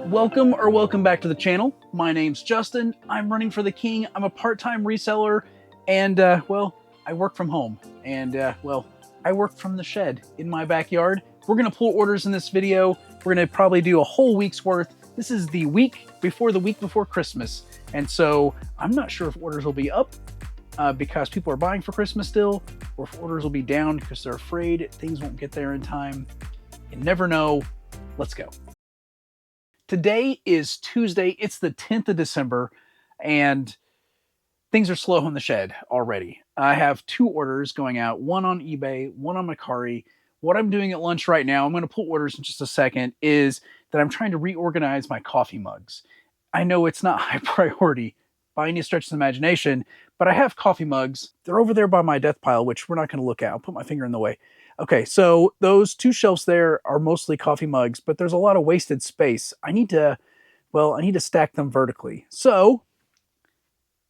Welcome back to the channel. My name's Justin. I'm running for the king. I'm a part-time reseller and well, I work from home and well, I work from the shed in my backyard. We're gonna pull orders in this video. We're gonna probably do a whole week's worth. This is the week before Christmas. And so I'm not sure if orders will be up because people are buying for Christmas still, or if orders will be down because they're afraid things won't get there in time. You never know. Let's go. Today is Tuesday. It's the 10th of December, and things are slow in the shed already. I have 2 orders going out, one on eBay, one on Mercari. What I'm doing at lunch right now, I'm going to pull orders in just a second, is that I'm trying to reorganize my coffee mugs. I know it's not high priority by any stretch of the imagination, but I have coffee mugs. They're over there by my death pile, which we're not going to look at. I'll put my finger in the way. Okay, so those 2 shelves there are mostly coffee mugs, but there's a lot of wasted space. I need to stack them vertically. So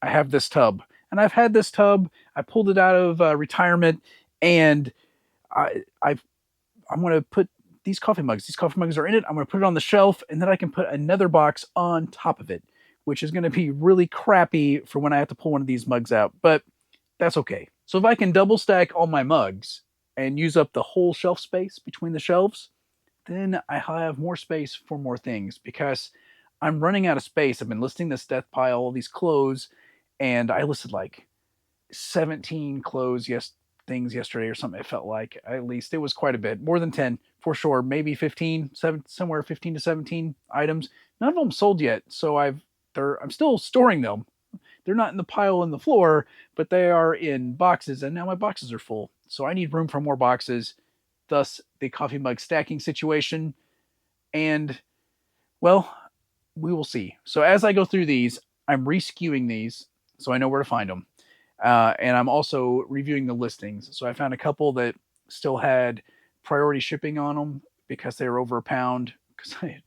I have this tub, and I've had this tub. I pulled it out of retirement, and I'm going to put these coffee mugs. These coffee mugs are in it. I'm going to put it on the shelf, and then I can put another box on top of it, which is going to be really crappy for when I have to pull one of these mugs out, but that's okay. So if I can double stack all my mugs and use up the whole shelf space between the shelves, then I have more space for more things because I'm running out of space. I've been listing this death pile, all these clothes, and I listed like 17 clothes, things yesterday or something. It felt like, at least it was quite a bit, more than 10 for sure, maybe 15, somewhere 15 to 17 items. None of them sold yet, so I'm still storing them. They're not in the pile on the floor, but they are in boxes, and now my boxes are full. So I need room for more boxes, thus the coffee mug stacking situation. And, well, we will see. So as I go through these, I'm re-skewing these so I know where to find them. And I'm also reviewing the listings. So I found a couple that still had priority shipping on them because they were over a pound, because I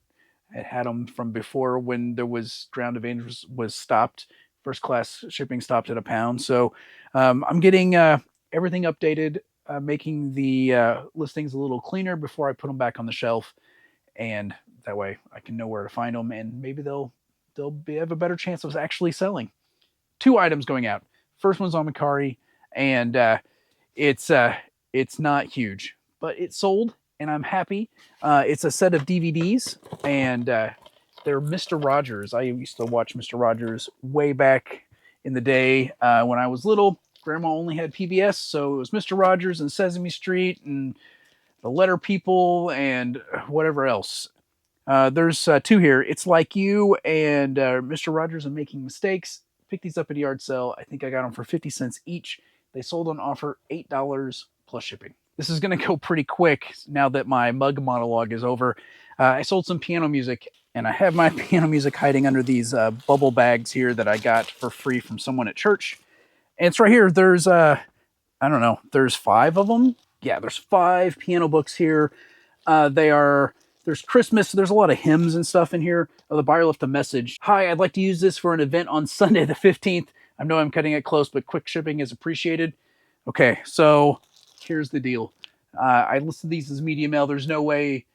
had them from before when there was Ground Avengers was stopped. First class shipping stopped at £1. So I'm getting everything updated, making the listings a little cleaner before I put them back on the shelf, and that way I can know where to find them, and maybe they'll have a better chance of actually selling. 2 items going out. First one's on Mercari, and it's not huge, but it sold, and I'm happy. It's a set of DVDs, and they're Mr. Rogers. I used to watch Mr. Rogers way back in the day when I was little. Grandma only had PBS, so it was Mr. Rogers and Sesame Street and the Letter People and whatever else. There's 2 here. It's Like You and Mr. Rogers and Making Mistakes. Picked these up at a yard sale. I think I got them for 50 cents each. They sold on offer $8 plus shipping. This is going to go pretty quick now that my mug monologue is over. I sold some piano music, and I have my piano music hiding under these bubble bags here that I got for free from someone at church. And it's right here. There's, I don't know, there's 5 of them. Yeah, there's 5 piano books here. There's Christmas. There's a lot of hymns and stuff in here. Oh, the buyer left a message. Hi, I'd like to use this for an event on Sunday the 15th. I know I'm cutting it close, but quick shipping is appreciated. Okay, so here's the deal. I listed these as media mail. There's no way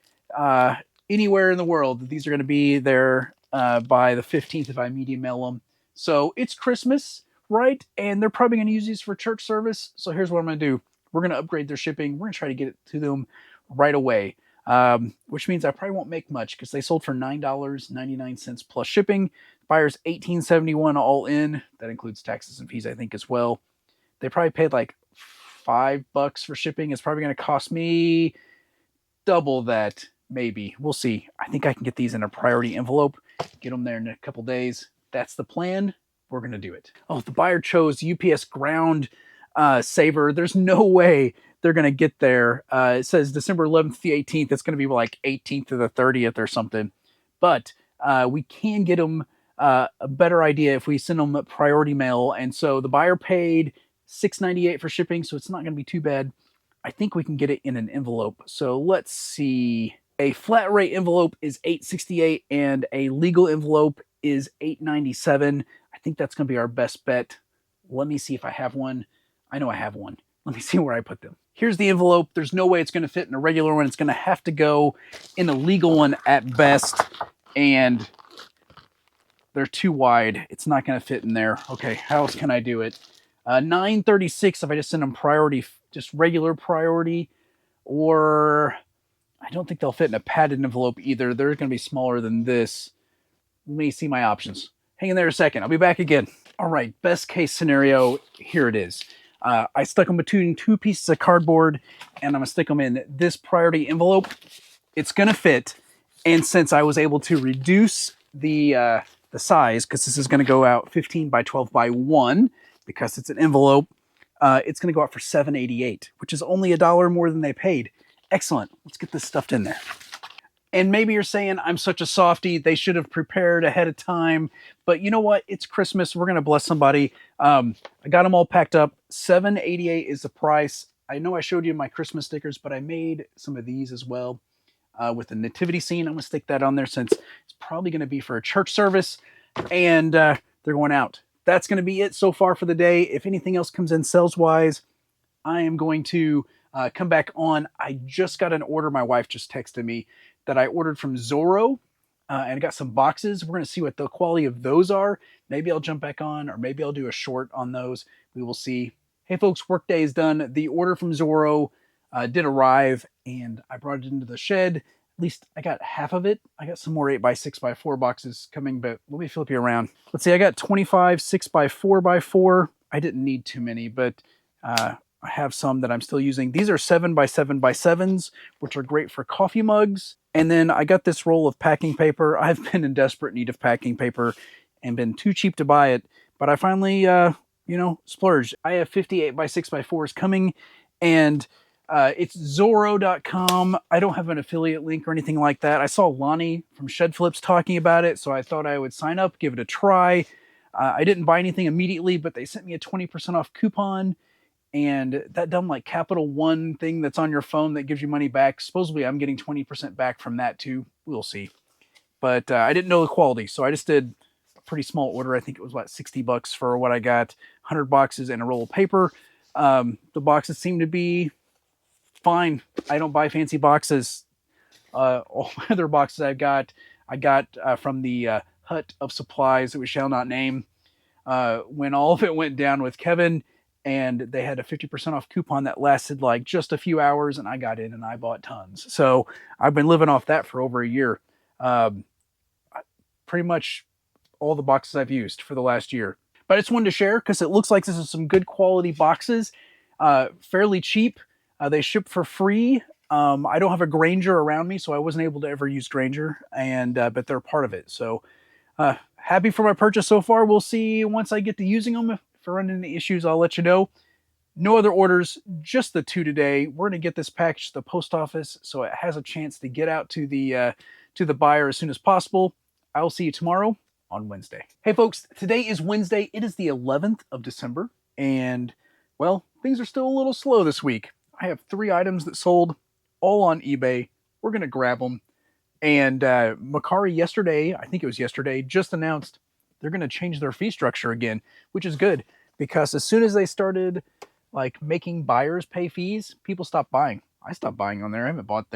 anywhere in the world that these are going to be there by the 15th if I media mail them. So it's Christmas, right? And they're probably going to use these for church service. So here's what I'm going to do. We're going to upgrade their shipping. We're going to try to get it to them right away, which means I probably won't make much because they sold for $9.99 plus shipping. Buyer's $18.71 all in. That includes taxes and fees, I think, as well. They probably paid like $5 for shipping. It's probably going to cost me double that, maybe. We'll see. I think I can get these in a priority envelope, get them there in a couple days. That's the plan. We're going to do it. Oh, the buyer chose UPS ground saver. There's no way they're going to get there. It says December 11th to the 18th. It's going to be like 18th to the 30th or something. But we can get them a better idea if we send them priority mail. And so the buyer paid $6.98 for shipping, so it's not going to be too bad. I think we can get it in an envelope. So let's see. A flat rate envelope is $8.68 and a legal envelope is $8.97. I think that's going to be our best bet. Let me see if I have one. I know I have one. Let me see where I put them. Here's the envelope. There's no way it's going to fit in a regular one. It's going to have to go in a legal one at best. and they're too wide. It's not going to fit in there. Okay, how else can I do it? 936 if I just send them priority, just regular priority, or I don't think they'll fit in a padded envelope either. They're going to be smaller than this. Let me see my options. Hang in there a second. I'll be back again. All right, best case scenario, here it is. I stuck them between two pieces of cardboard, and I'm going to stick them in this priority envelope. It's going to fit, and since I was able to reduce the size, because this is going to go out 15 by 12 by 1, because it's an envelope, it's going to go out for $7.88, which is only $1 more than they paid. Excellent. Let's get this stuffed in there. And maybe you're saying, I'm such a softie, they should have prepared ahead of time. But you know what? It's Christmas. We're going to bless somebody. I got them all packed up. $7.88 is the price. I know I showed you my Christmas stickers, but I made some of these as well with the nativity scene. I'm going to stick that on there since it's probably going to be for a church service. And they're going out. That's going to be it so far for the day. If anything else comes in sales-wise, I am going to come back on. I just got an order. My wife just texted me that I ordered from Zorro and got some boxes. We're going to see what the quality of those are. Maybe I'll jump back on, or maybe I'll do a short on those. We will see. Hey folks, workday is done. The order from Zorro did arrive, and I brought it into the shed. At least I got half of it. I got some more 8x6x4 boxes coming, but let me flip you around. Let's see, I got 25 6x4x4. I didn't need too many, but I have some that I'm still using. These are 7x7x7s, which are great for coffee mugs. And then I got this roll of packing paper. I've been in desperate need of packing paper and been too cheap to buy it, but I finally, splurged. I have 58x6x4s coming, and it's Zorro.com. I don't have an affiliate link or anything like that. I saw Lonnie from Shed Flips talking about it, so I thought I would sign up, give it a try. I didn't buy anything immediately, but they sent me a 20% off coupon. And that dumb like Capital One thing that's on your phone that gives you money back. Supposedly I'm getting 20% back from that too. We'll see. But I didn't know the quality, so I just did a pretty small order. I think it was about $60 for what I got. 100 boxes and a roll of paper. The boxes seem to be fine. I don't buy fancy boxes. All my other boxes I got from the Hut of Supplies that we shall not name. When all of it went down with Kevin, and they had a 50% off coupon that lasted like just a few hours, and I got in and I bought tons. So I've been living off that for over a year. Pretty much all the boxes I've used for the last year. But I just wanted to share because it looks like this is some good quality boxes, fairly cheap. They ship for free. I don't have a Grainger around me, so I wasn't able to ever use Grainger, but they're part of it. So happy for my purchase so far. We'll see once I get to using them. If I run into issues, I'll let you know. No other orders, just the two today. We're going to get this package to the post office so it has a chance to get out to the buyer as soon as possible. I will see you tomorrow on Wednesday. Hey folks, today is Wednesday. It is the 11th of December, and well, things are still a little slow this week. I have 3 items that sold, all on eBay. We're going to grab them. And Mercari yesterday, I think it was yesterday, just announced they're going to change their fee structure again, which is good because as soon as they started like making buyers pay fees, people stopped buying. I stopped buying on there. I haven't bought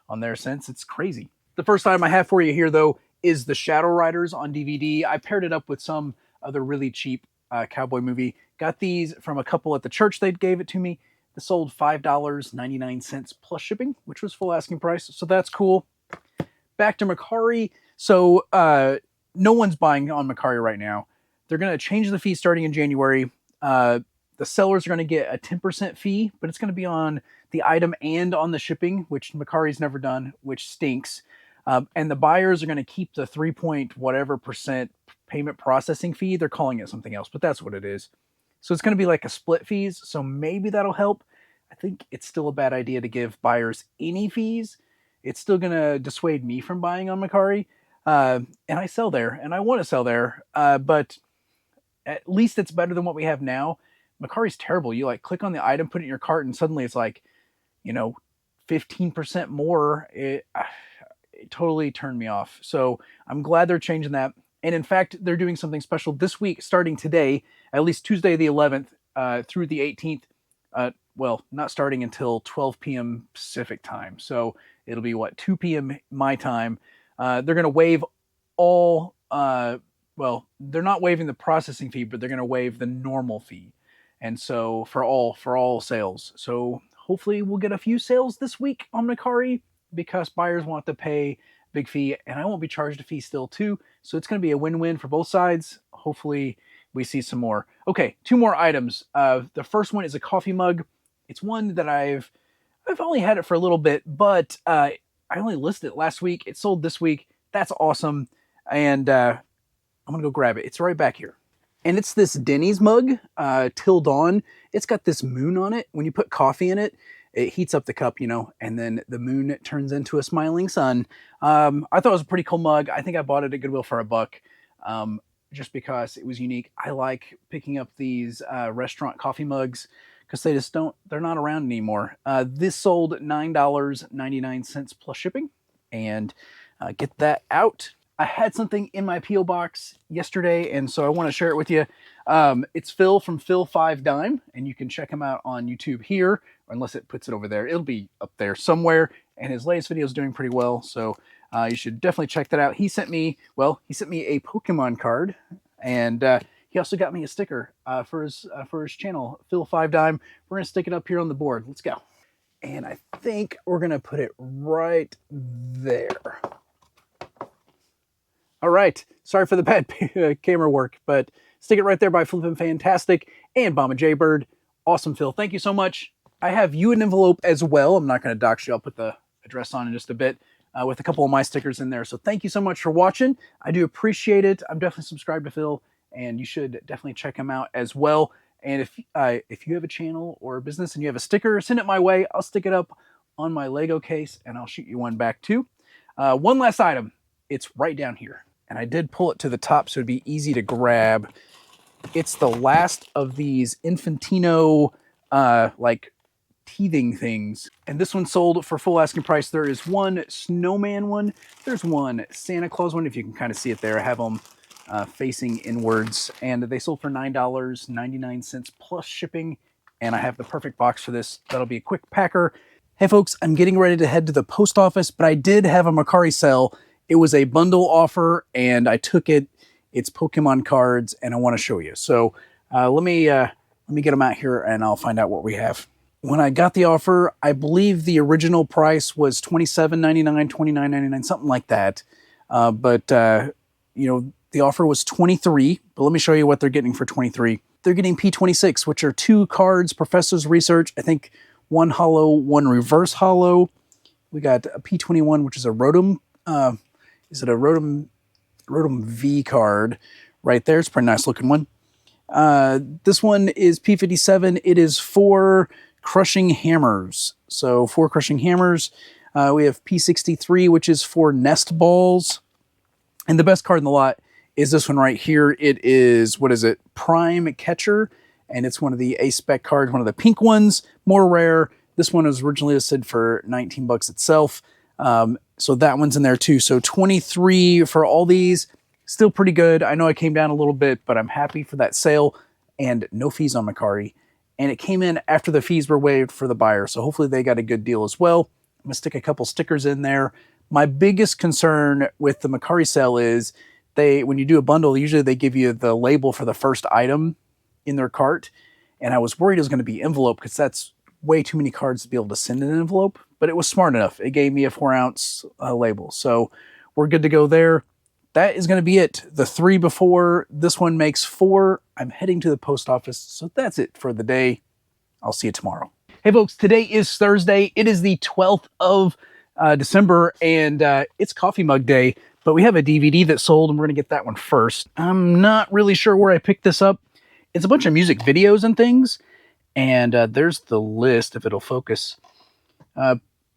on there since. It's crazy. The first item I have for you here, though, is the Shadow Riders on DVD. I paired it up with some other really cheap cowboy movie. Got these from a couple at the church. They gave it to me. They sold $5.99 plus shipping, which was full asking price. So that's cool. Back to Mercari. So no one's buying on Mercari right now. They're going to change the fee starting in January. The sellers are going to get a 10% fee, but it's going to be on the item and on the shipping, which Mercari's never done, which stinks. And the buyers are going to keep the 3 point whatever percent payment processing fee. They're calling it something else, but that's what it is. So it's going to be like a split fees. So maybe that'll help. I think it's still a bad idea to give buyers any fees. It's still going to dissuade me from buying on Mercari. And I sell there, and I want to sell there. But at least it's better than what we have now. Mercari's terrible. You like click on the item, put it in your cart, and suddenly it's like, 15% more. It totally turned me off. So I'm glad they're changing that. And in fact, they're doing something special this week, starting today, at least Tuesday the 11th through the 18th. Well, not starting until 12 p.m. Pacific time. So it'll be 2 p.m. my time. They're going to waive all, well, they're not waiving the processing fee, but they're going to waive the normal fee. And so for all sales. So hopefully we'll get a few sales this week on Mercari because buyers want to pay big fee and I won't be charged a fee still too. So it's going to be a win-win for both sides. Hopefully we see some more. Okay, 2 more items. The first one is a coffee mug. It's one that I've only had it for a little bit, but I only listed it last week. It sold this week. That's awesome. And I'm going to go grab it. It's right back here. And it's this Denny's mug, Till Dawn. It's got this moon on it. When you put coffee in it, it heats up the cup, you know, and then the moon turns into a smiling sun. I thought it was a pretty cool mug. I think I bought it at Goodwill for $1, just because it was unique. I like picking up these restaurant coffee mugs because they're not around anymore. This sold $9.99 plus shipping. And get that out. I had something in my P.O. box yesterday, and so I want to share it with you. It's Phil from Phil 5 Dime, and you can check him out on YouTube here, or unless it puts it over there. It'll be up there somewhere, and his latest video is doing pretty well, so you should definitely check that out. He sent me a Pokemon card, and he also got me a sticker for his channel, Phil 5 Dime. We're going to stick it up here on the board. Let's go. And I think we're going to put it right there. All right, sorry for the bad camera work, but stick it right there by Flippin' Fantastic and Bomba Jaybird. Awesome, Phil. Thank you so much. I have you an envelope as well. I'm not going to dox you. I'll put the address on in just a bit with a couple of my stickers in there. So thank you so much for watching. I do appreciate it. I'm definitely subscribed to Phil, and you should definitely check him out as well. And if you have a channel or a business and you have a sticker, send it my way. I'll stick it up on my Lego case, and I'll shoot you one back too. One last item. It's right down here. And I did pull it to the top so it'd be easy to grab. It's the last of these Infantino, like, teething things. And this one sold for full asking price. There is one snowman one. There's one Santa Claus one, if you can kind of see it there. I have them facing inwards. And they sold for $9.99 plus shipping. And I have the perfect box for this. That'll be a quick packer. Hey, folks, I'm getting ready to head to the post office, but I did have a Mercari sale. It was a bundle offer, and I took it. It's Pokemon cards, and I want to show you. So let me get them out here, and I'll find out what we have. When I got the offer, I believe the original price was $27.99, $29.99, something like that. You know, the offer was $23. But let me show you what they're getting for $23. They're getting P26, which are 2 cards, Professor's Research. I think 1 holo, 1 reverse holo. We got a P21, which is a Rotom. Is it a Rotom V card right there? It's a pretty nice looking one. This one is P57. It is 4 Crushing Hammers. So 4 Crushing Hammers. We have P63, which is 4 Nest Balls. And the best card in the lot is this one right here. It is, what is it? Prime Catcher. And it's one of the A-Spec cards, one of the pink ones, more rare. This one was originally listed for $19 itself. So that one's in there too. So 23 for all these, still pretty good. I know I came down a little bit, but I'm happy for that sale and no fees on Mercari. And it came in after the fees were waived for the buyer. So hopefully they got a good deal as well. I'm gonna stick a couple stickers in there. My biggest concern with the Mercari sale is when you do a bundle, usually they give you the label for the first item in their cart. And I was worried it was gonna be envelope because that's way too many cards to be able to send in an envelope, but it was smart enough. It gave me a 4-ounce label. So we're good to go there. That is going to be it. The 3 before, this one makes 4. I'm heading to the post office. So that's it for the day. I'll see you tomorrow. Hey folks, today is Thursday. It is the 12th of December and it's coffee mug day, but we have a DVD that sold and we're going to get that one first. I'm not really sure where I picked this up. It's a bunch of music videos and things. And there's the list, if it'll focus.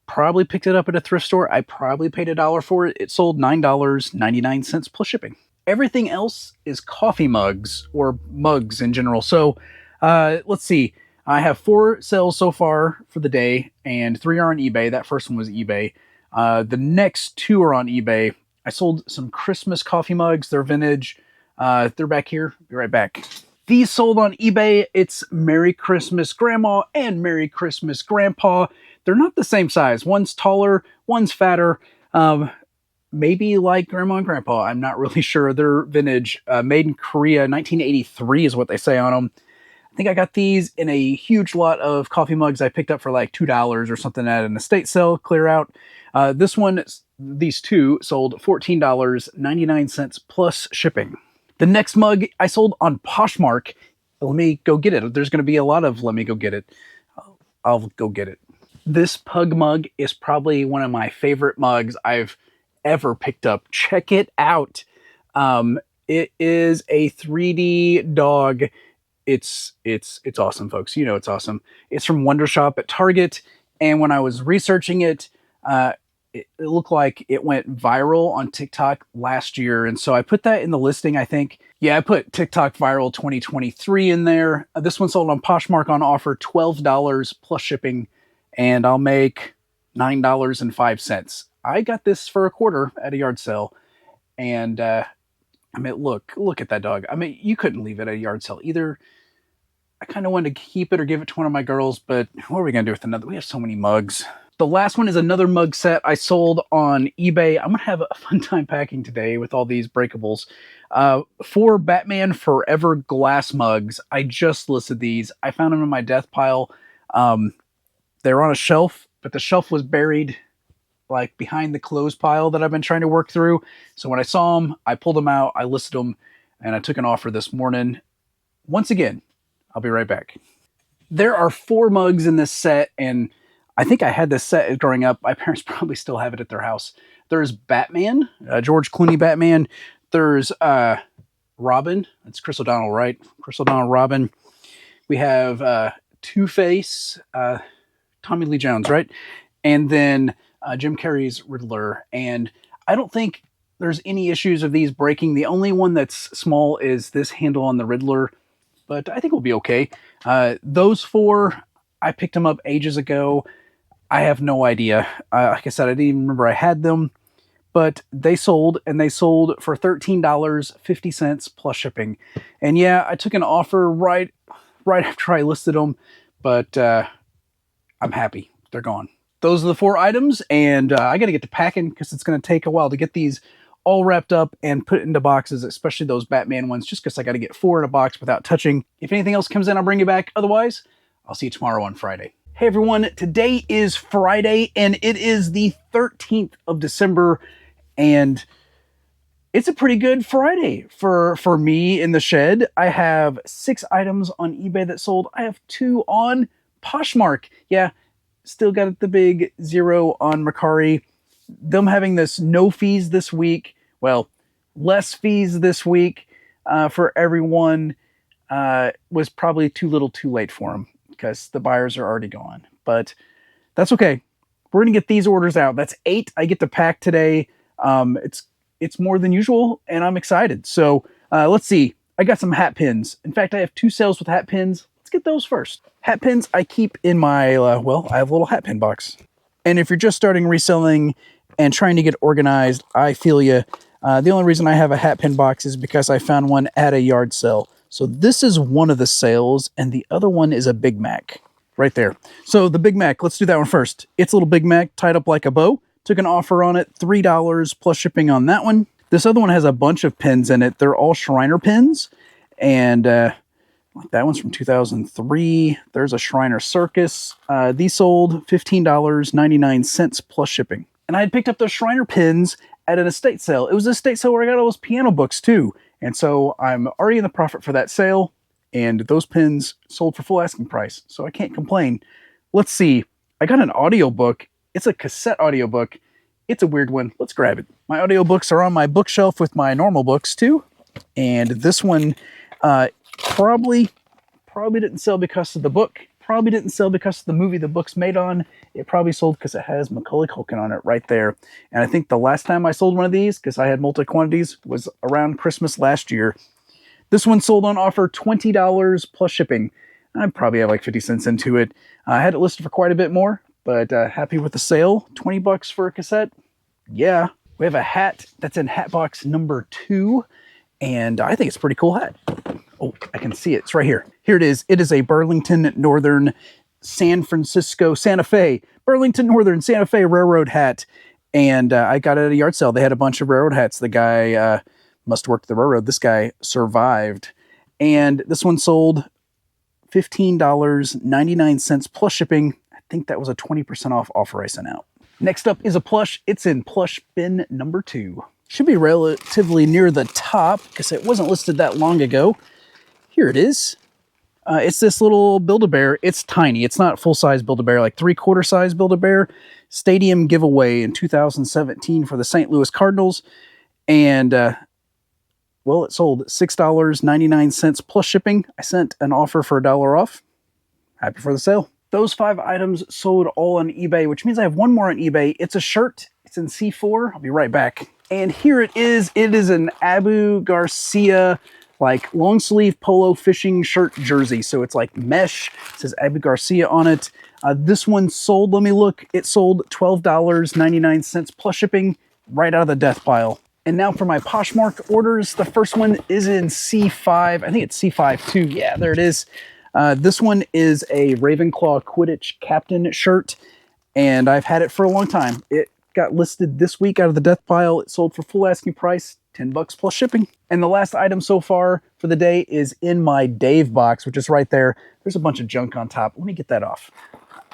Probably picked it up at a thrift store. I probably paid $1 for it. It sold $9.99 plus shipping. Everything else is coffee mugs or mugs in general. So let's see. I have 4 sales so far for the day and 3 are on eBay. That first one was eBay. The next 2 are on eBay. I sold some Christmas coffee mugs. They're vintage. They're back here. Be right back. These sold on eBay. It's Merry Christmas Grandma and Merry Christmas Grandpa. They're not the same size. One's taller, one's fatter. maybe like Grandma and Grandpa. I'm not really sure. They're vintage, made in Korea, 1983 is what they say on them. I think I got these in a huge lot of coffee mugs I picked up for like $2 or something at an estate sale, clear out. This one, these two sold $14.99 plus shipping. The next mug I sold on Poshmark. Let me go get it. There's going to be a lot of let me go get it. I'll go get it. This pug mug is probably one of my favorite mugs I've ever picked up. Check it out. It is a 3D dog. It's awesome, folks. You know it's awesome. It's from Wonder Shop at Target, and when I was researching it, it looked like it went viral on TikTok last year, and so I put that in the listing, I think. Yeah, I put TikTok viral 2023 in there. This one sold on Poshmark on offer, $12 plus shipping, and I'll make $9.05. I got this for $0.25 at a yard sale, and I mean, look at that dog. I mean, you couldn't leave it at a yard sale either. I kind of wanted to keep it or give it to one of my girls, but what are we going to do with another? We have so many mugs. The last one is another mug set I sold on eBay. I'm going to have a fun time packing today with all these breakables. 4 Batman Forever glass mugs. I just listed these. I found them in my death pile. They're on a shelf, but the shelf was buried like behind the clothes pile that I've been trying to work through. So when I saw them, I pulled them out, I listed them, and I took an offer this morning. Once again, I'll be right back. There are 4 mugs in this set, and I think I had this set growing up. My parents probably still have it at their house. There's Batman, George Clooney Batman. There's Robin. That's Chris O'Donnell, right? Chris O'Donnell, Robin. We have Two-Face, Tommy Lee Jones, right? And then Jim Carrey's Riddler. And I don't think there's any issues of these breaking. The only one that's small is this handle on the Riddler, but I think we'll be okay. Those 4, I picked them up ages ago. I have no idea. Like I said, I didn't even remember I had them, but they sold, and they sold for $13.50 plus shipping. And yeah, I took an offer right after I listed them, but I'm happy. They're gone. Those are the 4 items, and I got to get to packing because it's going to take a while to get these all wrapped up and put into boxes, especially those Batman ones, just because I got to get 4 in a box without touching. If anything else comes in, I'll bring it back. Otherwise, I'll see you tomorrow on Friday. Hey everyone, today is Friday, and it is the 13th of December, and it's a pretty good Friday for me in the shed. I have 6 items on eBay that sold. I have 2 on Poshmark. Yeah, still got the big 0 on Mercari. Them having this no fees this week, well, less fees this week for everyone was probably too little too late for them because the buyers are already gone. But that's okay. We're going to get these orders out. That's 8 I get to pack today. It's more than usual, and I'm excited. So let's see. I got some hat pins. In fact, I have 2 sales with hat pins. Let's get those first. Hat pins I keep in my, well, I have a little hat pin box. And if you're just starting reselling and trying to get organized, I feel you. The only reason I have a hat pin box is because I found one at a yard sale. So this is one of the sales, and the other one is a Big Mac right there. So the Big Mac, let's do that one first. It's a little Big Mac tied up like a bow. Took an offer on it, $3 plus shipping on that one. This other one has a bunch of pins in it. They're all Shriner pins, and that one's from 2003. There's a Shriner Circus. These sold $15.99 plus shipping. And I had picked up those Shriner pins at an estate sale. It was an estate sale where I got all those piano books too. And so I'm already in the profit for that sale. And those pins sold for full asking price. So I can't complain. Let's see. I got an audiobook. It's a cassette audiobook. It's a weird one. Let's grab it. My audiobooks are on my bookshelf with my normal books too. And this one probably didn't sell because of the book. Probably didn't sell because of the movie the book's made on. It probably sold because it has Macaulay Culkin on it right there. And I think the last time I sold one of these, because I had multi-quantities, was around Christmas last year. This one sold on offer $20 plus shipping. I probably have like 50 cents into it. I had it listed for quite a bit more, but happy with the sale. $20 for a cassette. Yeah. We have a hat that's in hat box number 2. And I think it's a pretty cool hat. Oh, I can see it. It's right here. Here it is. It is a Burlington Northern Santa Fe Burlington Northern Santa Fe Railroad hat. And I got it at a yard sale. They had a bunch of railroad hats. The guy must have worked the railroad. This guy survived. And this one sold $15.99 plus shipping. I think that was a 20% off offer I sent out. Next up is a plush. It's in plush bin number 2. Should be relatively near the top because it wasn't listed that long ago. Here it is. It's this little Build-A-Bear. It's tiny. It's not full-size Build-A-Bear, like 3/4 size Build-A-Bear. Stadium giveaway in 2017 for the St. Louis Cardinals. And, well, it sold $6.99 plus shipping. I sent an offer for $1 off. Happy for the sale. Those 5 items sold all on eBay, which means I have one more on eBay. It's a shirt. It's in C4. I'll be right back. And here it is. It is an Abu Garcia like long sleeve polo fishing shirt jersey. So it's like mesh. It says Abu Garcia on it. This one sold, let me look. It sold $12.99 plus shipping right out of the death pile. And now for my Poshmark orders. The first one is in C5. I think it's C5 too. Yeah, there it is. This one is a Ravenclaw Quidditch captain shirt, and I've had it for a long time. It got listed this week out of the death pile. It sold for full asking price, $10 plus shipping. And the last item so far for the day is in my Dave box, which is right there. There's a bunch of junk on top. Let me get that off.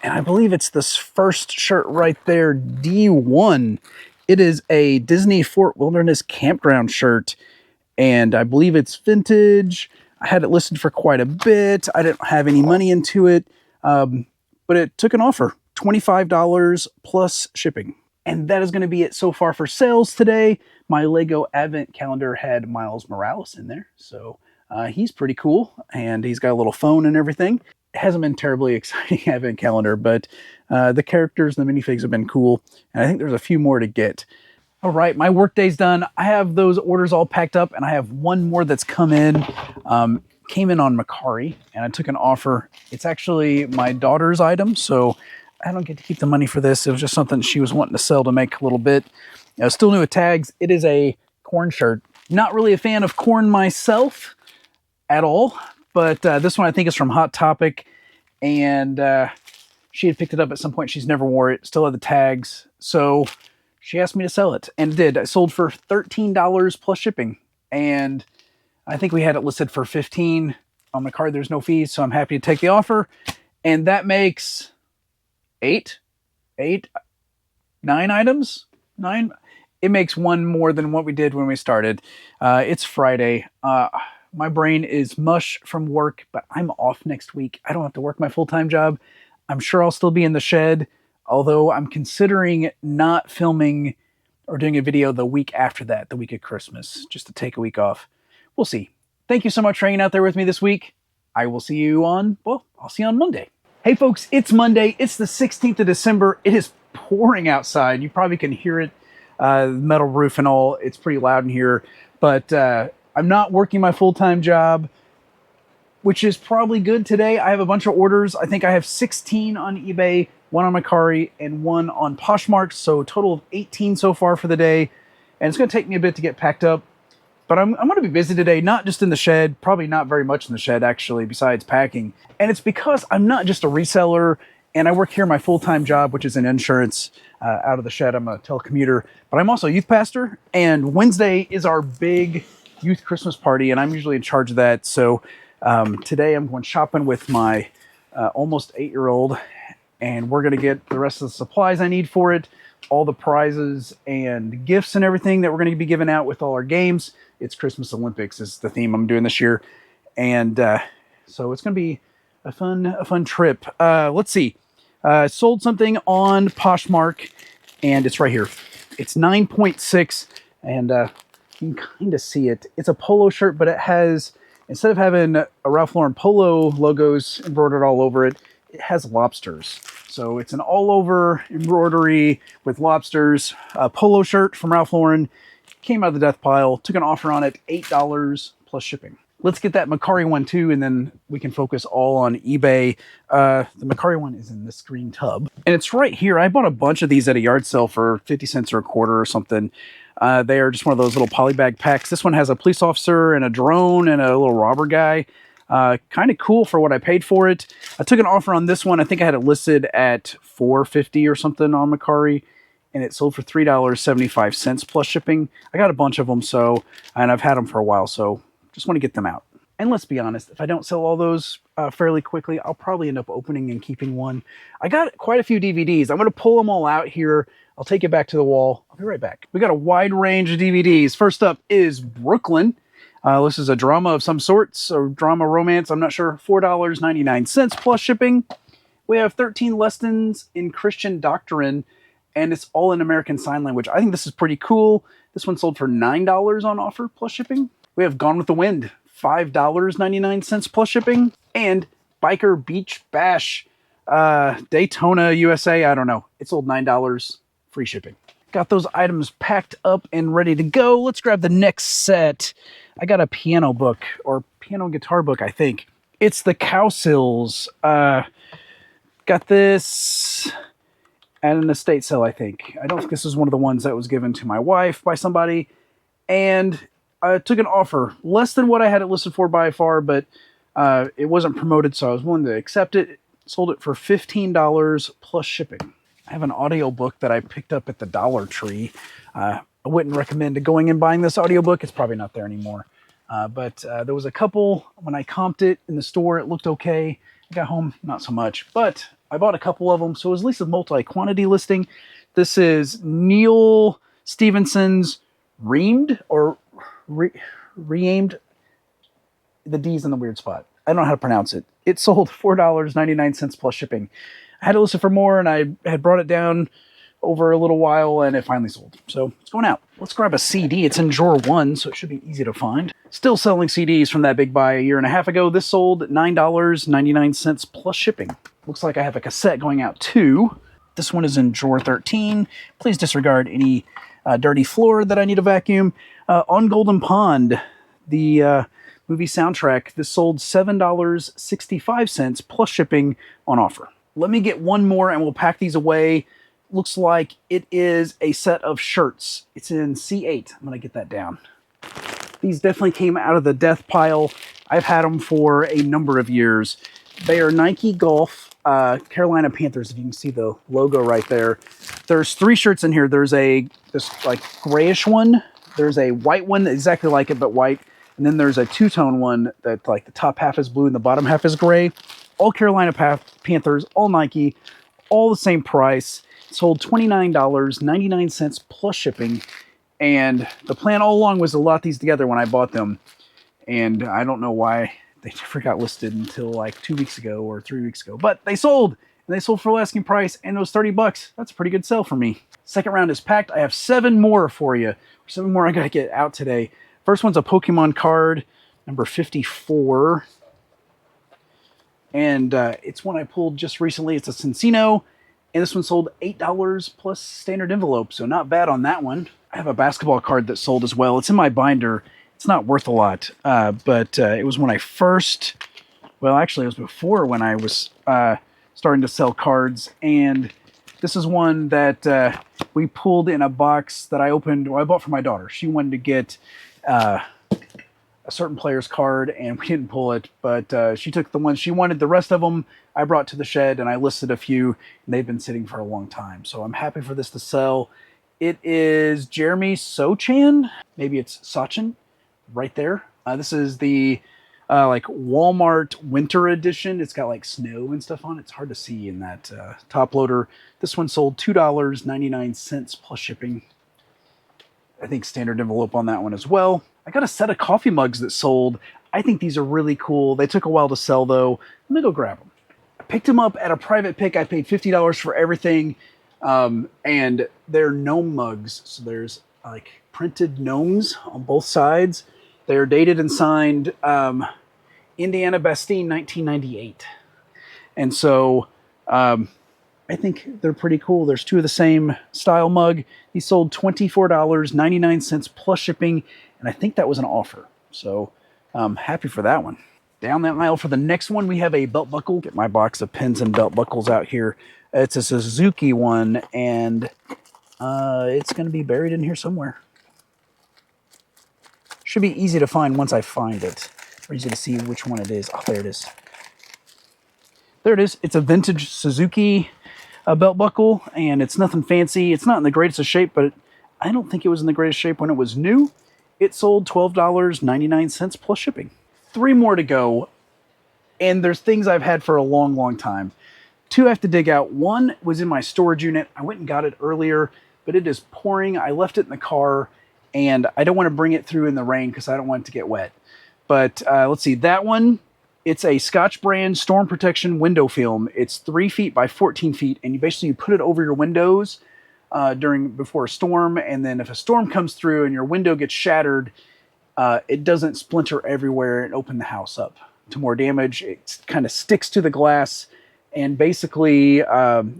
And I believe it's this first shirt right there, D1. It is a Disney Fort Wilderness Campground shirt, and I believe it's vintage. I had it listed for quite a bit. I didn't have any money into it, but it took an offer, $25 plus shipping. And that is going to be it so far for sales today. My Lego Advent calendar had Miles Morales in there, so he's pretty cool, and he's got a little phone and everything. It hasn't been terribly exciting Advent calendar, but the characters and the minifigs have been cool, and I think there's a few more to get. All right, my workday's done. I have those orders all packed up, and I have one more that's come in. Came in on Mercari, and I took an offer. It's actually my daughter's item, so I don't get to keep the money for this. It was just something she was wanting to sell to make a little bit. Still new with tags. It is a corn shirt. Not really a fan of corn myself at all, but this one I think is from Hot Topic, and she had picked it up at some point. She's never wore it. Still had the tags, so she asked me to sell it, and did. I sold for $13 plus shipping, and I think we had it listed for $15 on the card. There's no fees, so I'm happy to take the offer, and that makes 9 items. 9. It makes one more than what we did when we started. It's Friday. My brain is mush from work, but I'm off next week. I don't have to work my full-time job. I'm sure I'll still be in the shed, although I'm considering not filming or doing a video the week after that, the week of Christmas, just to take a week off. We'll see. Thank you so much for hanging out there with me this week. I will see you on, well, I'll see you on Monday. Hey folks, it's Monday. It's the 16th of December. It is pouring outside. You probably can hear it, metal roof and all. It's pretty loud in here, but I'm not working my full-time job, which is probably good today. I have a bunch of orders. I think I have 16 on eBay, 1 on Mercari, and 1 on Poshmark. So a total of 18 so far for the day. And it's going to take me a bit to get packed up. But I'm going to be busy today, not just in the shed, probably not very much in the shed, actually, besides packing. And it's because I'm not just a reseller, and I work here my full-time job, which is in insurance out of the shed. I'm a telecommuter, but I'm also a youth pastor. And Wednesday is our big youth Christmas party, and I'm usually in charge of that. So today I'm going shopping with my almost 8-year-old, and we're going to get the rest of the supplies I need for it, all the prizes and gifts and everything that we're going to be giving out with all our games. It's Christmas Olympics is the theme I'm doing this year. And so it's going to be a fun trip. Let's see. Sold something on Poshmark, and it's right here. It's 9.6, and you can kind of see it. It's a polo shirt, but it has, instead of having a Ralph Lauren polo logos embroidered all over it, it has lobsters. So it's an all-over embroidery with lobsters. A polo shirt from Ralph Lauren. Came out of the death pile. Took an offer on it, $8 plus shipping. Let's get that Mercari one too, and then we can focus all on eBay. The Mercari one is in this green tub, and it's right here. I bought a bunch of these at a yard sale for 50 cents or a quarter or something. They are just one of those little polybag packs. This one has a police officer and a drone and a little robber guy. Kind of cool for what I paid for it. I took an offer on this one. I think I had it listed at $4.50 or something on Mercari, and it sold for $3.75 plus shipping. I got a bunch of them, and I've had them for a while, so just want to get them out. And let's be honest, if I don't sell all those fairly quickly, I'll probably end up opening and keeping one. I got quite a few DVDs. I'm going to pull them all out here. I'll take it back to the wall. I'll be right back. We got a wide range of DVDs. First up is Brooklyn. This is a drama of some sorts, or drama romance, I'm not sure. $4.99 plus shipping. We have 13 Lessons in Christian Doctrine, and it's all in American Sign Language. I think this is pretty cool. This one sold for $9 on offer plus shipping. We have Gone with the Wind, $5.99 plus shipping. And Biker Beach Bash, Daytona, USA, I don't know. It sold $9, free shipping. Got those items packed up and ready to go. Let's grab the next set. I got a piano book, or piano and guitar book, I think. It's the Cowsills. Got this at an estate sale, I think. I don't think this is one of the ones that was given to my wife by somebody. And I took an offer, less than what I had it listed for by far, but it wasn't promoted, so I was willing to accept it. Sold it for $15 plus shipping. I have an audiobook that I picked up at the Dollar Tree. I wouldn't recommend going and buying this audiobook. It's probably not there anymore. But there was a couple, when I comped it in the store, it looked okay. I got home, not so much. But I bought a couple of them, so it was at least a multi-quantity listing. This is Neil Stephenson's Reamed, or Reaimed. The D's in the weird spot. I don't know how to pronounce it. It sold $4.99 plus shipping. I had to listen for more, and I had brought it down over a little while, and it finally sold. So it's going out. Let's grab a CD. It's in drawer 1, so it should be easy to find. Still selling CDs from that big buy a year and a half ago. This sold $9.99 plus shipping. Looks like I have a cassette going out too. This one is in drawer 13. Please disregard any dirty floor that I need to vacuum. On Golden Pond, the movie soundtrack. This sold $7.65 plus shipping on offer. Let me get one more and we'll pack these away. Looks like it is a set of shirts. It's in C8. I'm going to get that down. These definitely came out of the death pile. I've had them for a number of years. They are Nike Golf Carolina Panthers, if you can see the logo right there. There's 3 shirts in here. There's this like grayish one. There's a white one exactly like it, but white. And then there's a two-tone one that like the top half is blue and the bottom half is gray. All Carolina Panthers, all Nike, all the same price. Sold $29.99 plus shipping. And the plan all along was to lot these together when I bought them. And I don't know why they never got listed until like 2 weeks ago or 3 weeks ago. But they sold. And they sold for the asking price, and it was $30. That's a pretty good sell for me. Second round is packed. I have 7 more for you. 7 more I got to get out today. First one's a Pokemon card, number 54. And it's one I pulled just recently. It's a Cincino. And this one sold $8 plus standard envelope, so not bad on that one. I have a basketball card that sold as well. It's in my binder. It's not worth a lot, but it was when I first, well, actually, it was before when I was starting to sell cards. And this is one that we pulled in a box that I opened, well, I bought for my daughter. She wanted to get a certain player's card, and we didn't pull it, but she took the one she wanted. The rest of them I brought to the shed, and I listed a few, and they've been sitting for a long time. So I'm happy for this to sell. It is Jeremy Sochan. Maybe it's Sachin right there. This is the like Walmart winter edition. It's got like snow and stuff on it. It's hard to see in that top loader. This one sold $2.99 plus shipping. I think standard envelope on that one as well. I got a set of coffee mugs that sold. I think these are really cool. They took a while to sell though. Let me go grab them. I picked them up at a private pick. I paid $50 for everything. And they're gnome mugs. So there's like printed gnomes on both sides. They're dated and signed Indiana Bastille 1998. And so I think they're pretty cool. There's 2 of the same style mug. These sold $24.99 plus shipping. And I think that was an offer. So I'm happy for that one. Down that aisle for the next one, we have a belt buckle. Get my box of pins and belt buckles out here. It's a Suzuki one, and it's going to be buried in here somewhere. Should be easy to find once I find it. Or easy to see which one it is. Oh, there it is. There it is. It's a vintage Suzuki belt buckle, and it's nothing fancy. It's not in the greatest of shape, but I don't think it was in the greatest shape when it was new. It sold $12.99 plus shipping. 3 more to go, and there's things I've had for a long, long time. 2 I have to dig out. 1 was in my storage unit. I went and got it earlier, but it is pouring. I left it in the car, and I don't want to bring it through in the rain because I don't want it to get wet. But let's see, that one, it's a Scotch brand storm protection window film. It's 3 feet by 14 feet, and you put it over your windows before a storm, and then if a storm comes through and your window gets shattered, it doesn't splinter everywhere and open the house up to more damage. It kind of sticks to the glass and basically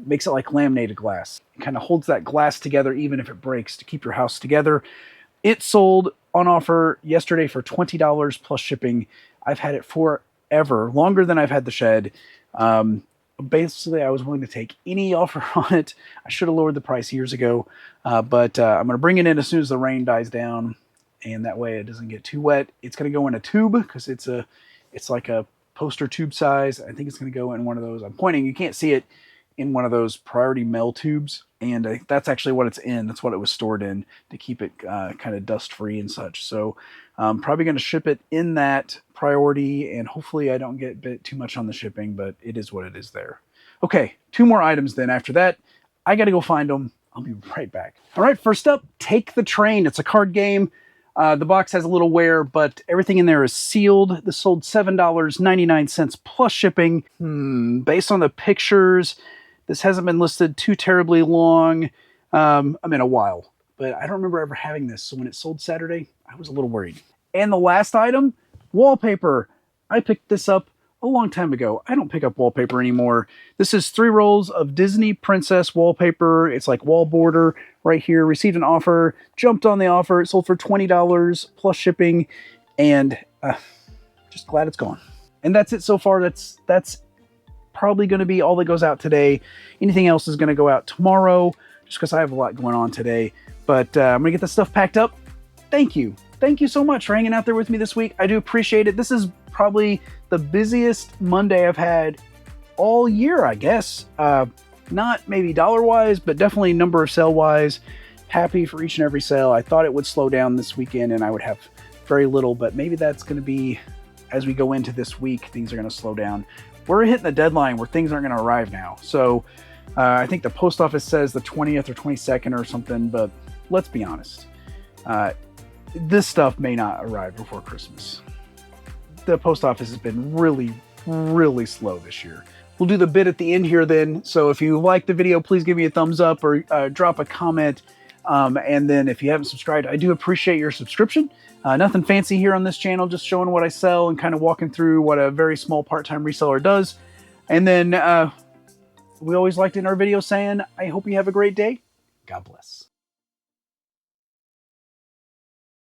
makes it like laminated glass. It kind of holds that glass together even if it breaks to keep your house together. It sold on offer yesterday for $20 plus shipping. I've had it forever, longer than I've had the shed. Basically, I was willing to take any offer on it. I should have lowered the price years ago, but I'm going to bring it in as soon as the rain dies down, and that way it doesn't get too wet. It's going to go in a tube because it's like a poster tube size. I think it's going to go in one of those. I'm pointing. You can't see it in one of those priority mail tubes, and that's actually what it's in. That's what it was stored in to keep it kind of dust free and such. So I'm probably going to ship it in that priority, and hopefully I don't get bit too much on the shipping, but it is what it is there. Okay, 2 more items then after that. I got to go find them. I'll be right back. All right, first up, Take the Train. It's a card game. The box has a little wear, but everything in there is sealed. This sold $7.99 plus shipping. Based on the pictures, this hasn't been listed too terribly long. I mean, a while, but I don't remember ever having this. So when it sold Saturday, I was a little worried. And the last item, wallpaper. I picked this up a long time ago. I don't pick up wallpaper anymore. This is 3 rolls of Disney Princess wallpaper. It's like wall border right here. Received an offer, jumped on the offer. It sold for $20 plus shipping, and just glad it's gone. And that's it so far. That's probably going to be all that goes out today. Anything else is going to go out tomorrow, just because I have a lot going on today. But I'm going to get the stuff packed up. Thank you. Thank you so much for hanging out there with me this week. I do appreciate it. This is probably the busiest Monday I've had all year, I guess. Not maybe dollar-wise, but definitely number of sale-wise. Happy for each and every sale. I thought it would slow down this weekend and I would have very little, but maybe that's going to be, as we go into this week, things are going to slow down. We're hitting the deadline where things aren't going to arrive now. So I think the post office says the 20th or 22nd or something, but let's be honest. This stuff may not arrive before Christmas. The post office has been really, really slow this year. We'll do the bit at the end here then. So if you like the video, please give me a thumbs up or drop a comment. And then if you haven't subscribed, I do appreciate your subscription. Nothing fancy here on this channel, just showing what I sell and kind of walking through what a very small part-time reseller does. And then we always like to end our video saying, I hope you have a great day. God bless.